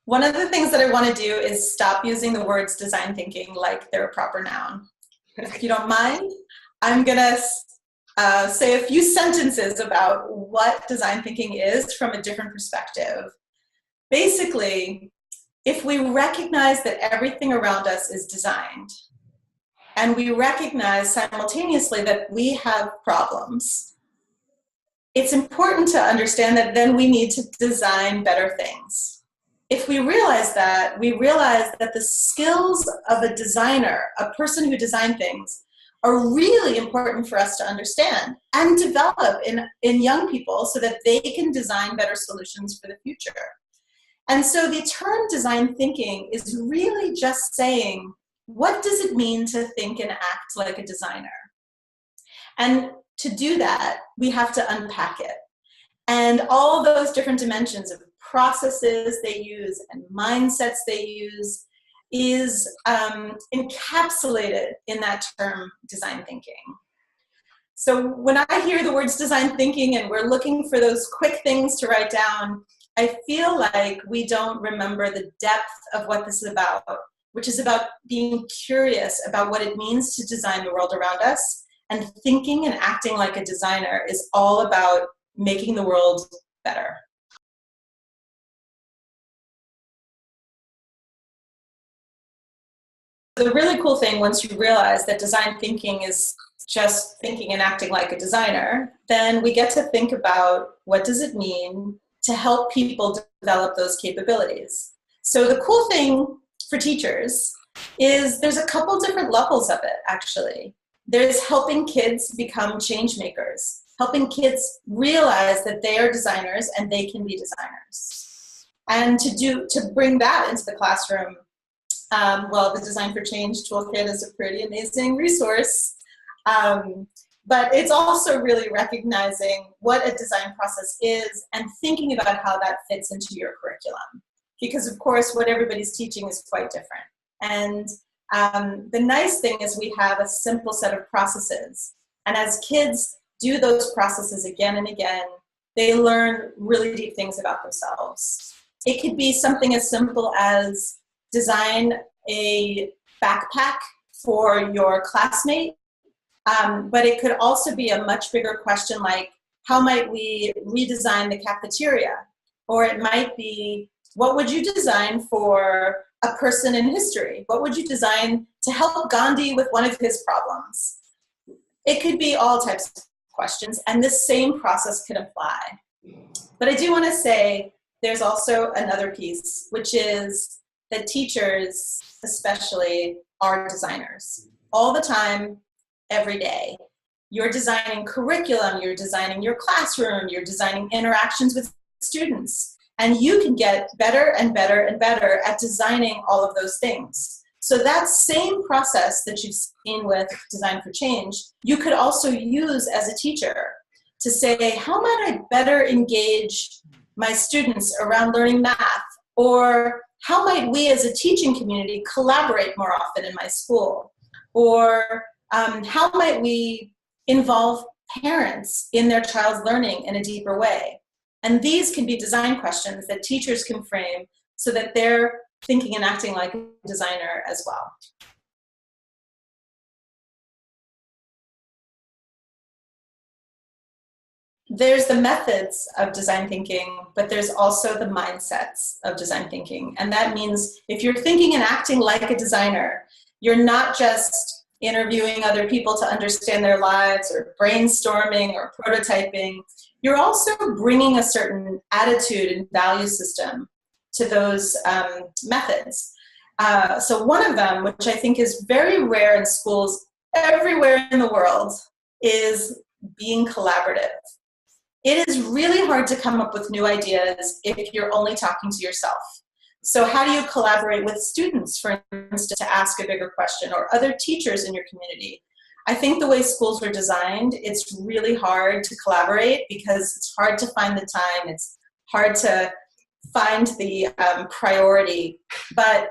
One of the things that I want to do is stop using the words design thinking like they're a proper noun. If you don't mind, I'm going to say a few sentences about what design thinking is from a different perspective. Basically, if we recognize that everything around us is designed, and we recognize simultaneously that we have problems, it's important to understand that then we need to design better things. If we realize that, we realize that the skills of a designer, a person who designs things, are really important for us to understand and develop in young people so that they can design better solutions for the future. And so the term design thinking is really just saying, what does it mean to think and act like a designer? And to do that, we have to unpack it. And all those different dimensions of processes they use and mindsets they use is encapsulated in that term design thinking. So when I hear the words design thinking and we're looking for those quick things to write down, I feel like we don't remember the depth of what this is about, which is about being curious about what it means to design the world around us. And thinking and acting like a designer is all about making the world better. The really cool thing, once you realize that design thinking is just thinking and acting like a designer, then we get to think about what does it mean to help people develop those capabilities. So the cool thing for teachers is there's a couple different levels of it, actually. There's helping kids become change makers, helping kids realize that they are designers and they can be designers. And to bring that into the classroom, well, the Design for Change Toolkit is a pretty amazing resource. But it's also really recognizing what a design process is and thinking about how that fits into your curriculum. Because of course, what everybody's teaching is quite different. And the nice thing is we have a simple set of processes. And as kids do those processes again and again, they learn really deep things about themselves. It could be something as simple as design a backpack for your classmate. But it could also be a much bigger question like, how might we redesign the cafeteria? Or it might be, what would you design for a person in history? What would you design to help Gandhi with one of his problems? It could be all types of questions, and this same process could apply. But I do want to say there's also another piece, which is that teachers, especially, are designers. All the time, every day. You're designing curriculum, you're designing your classroom, you're designing interactions with students, and you can get better and better and better at designing all of those things. So that same process that you've seen with Design for Change, you could also use as a teacher to say, how might I better engage my students around learning math? Or how might we as a teaching community collaborate more often in my school? Or how might we involve parents in their child's learning in a deeper way? And these can be design questions that teachers can frame so that they're thinking and acting like a designer as well. There's the methods of design thinking, but there's also the mindsets of design thinking. And that means if you're thinking and acting like a designer, you're not just interviewing other people to understand their lives or brainstorming or prototyping. You're also bringing a certain attitude and value system to those methods. So one of them, which I think is very rare in schools everywhere in the world, is being collaborative. It is really hard to come up with new ideas if you're only talking to yourself. So how do you collaborate with students, for instance, to ask a bigger question, or other teachers in your community? I think the way schools are designed, it's really hard to collaborate because it's hard to find the time, it's hard to find the priority, but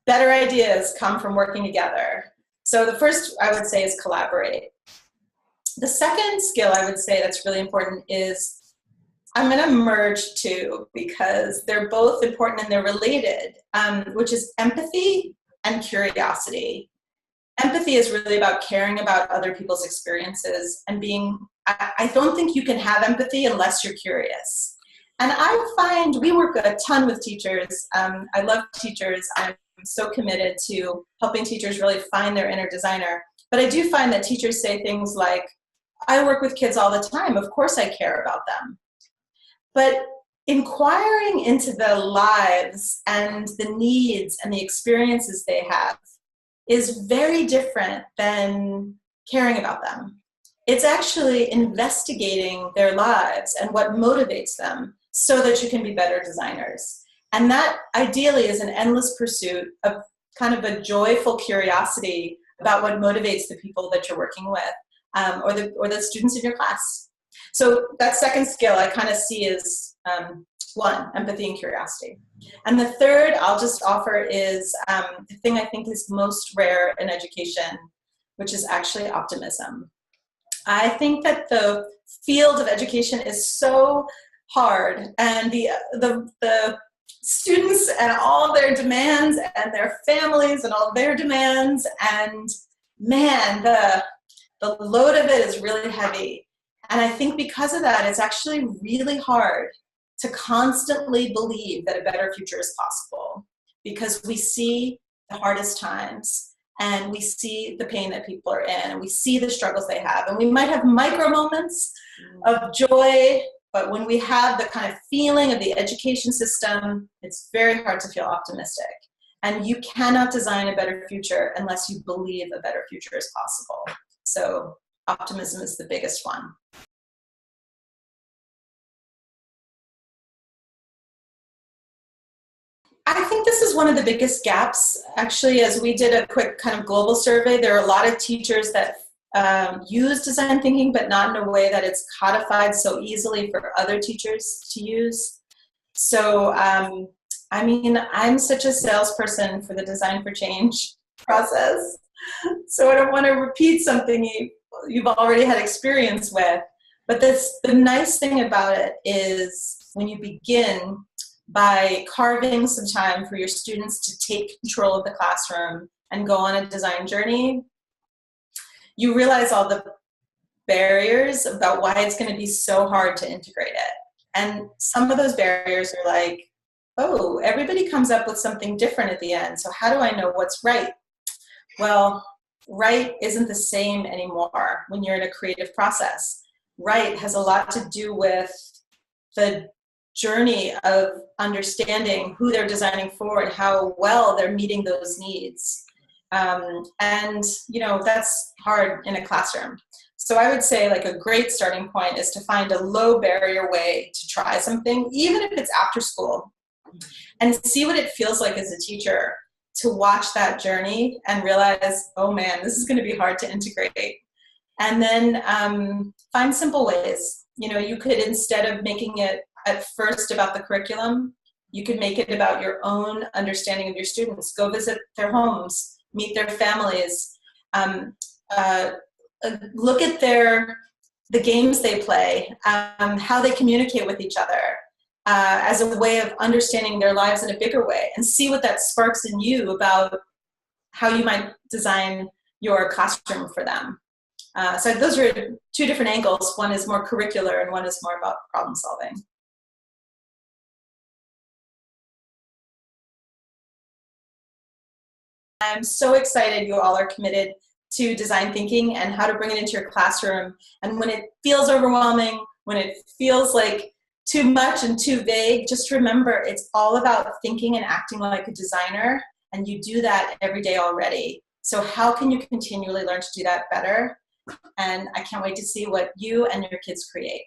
better ideas come from working together. So the first I would say is collaborate. The second skill I would say that's really important is I'm going to merge two because they're both important and they're related, which is empathy and curiosity. Empathy is really about caring about other people's experiences and I don't think you can have empathy unless you're curious. And I find we work a ton with teachers. I love teachers. I'm so committed to helping teachers really find their inner designer. But I do find that teachers say things like, I work with kids all the time. Of course I care about them. But inquiring into the lives and the needs and the experiences they have is very different than caring about them. It's actually investigating their lives and what motivates them so that you can be better designers. And that ideally is an endless pursuit of kind of a joyful curiosity about what motivates the people that you're working with, or the students in your class. So that second skill I kind of see as one, empathy and curiosity. And the third I'll just offer is the thing I think is most rare in education, which is actually optimism. I think that the field of education is so hard, and the students and all their demands and their families and all their demands, and man, the load of it is really heavy. And I think because of that, it's actually really hard to constantly believe that a better future is possible, because we see the hardest times and we see the pain that people are in and we see the struggles they have. And we might have micro moments of joy, but when we have the kind of feeling of the education system, it's very hard to feel optimistic. And you cannot design a better future unless you believe a better future is possible. So optimism is the biggest one. I think this is one of the biggest gaps. Actually, as we did a quick kind of global survey, there are a lot of teachers that use design thinking, but not in a way that it's codified so easily for other teachers to use. So, I mean, I'm such a salesperson for the Design for Change process. So I don't want to repeat something you've already had experience with. But the nice thing about it is when you begin by carving some time for your students to take control of the classroom and go on a design journey, you realize all the barriers about why it's going to be so hard to integrate it. And some of those barriers are like, oh, everybody comes up with something different at the end, so how do I know what's right? Well, right isn't the same anymore when you're in a creative process. Right has a lot to do with the journey of understanding who they're designing for and how well they're meeting those needs. And, you know, that's hard in a classroom. So I would say like a great starting point is to find a low barrier way to try something, even if it's after school, and see what it feels like as a teacher to watch that journey and realize, oh man, this is going to be hard to integrate. And then find simple ways. You know, you could, instead of making it at first about the curriculum, you could make it about your own understanding of your students. Go visit their homes, meet their families, look at the games they play, how they communicate with each other, as a way of understanding their lives in a bigger way, and see what that sparks in you about how you might design your classroom for them. So those are two different angles. One is more curricular and one is more about problem solving. I'm so excited you all are committed to design thinking and how to bring it into your classroom. And when it feels overwhelming, when it feels like too much and too vague, just remember it's all about thinking and acting like a designer, and you do that every day already. So how can you continually learn to do that better? And I can't wait to see what you and your kids create.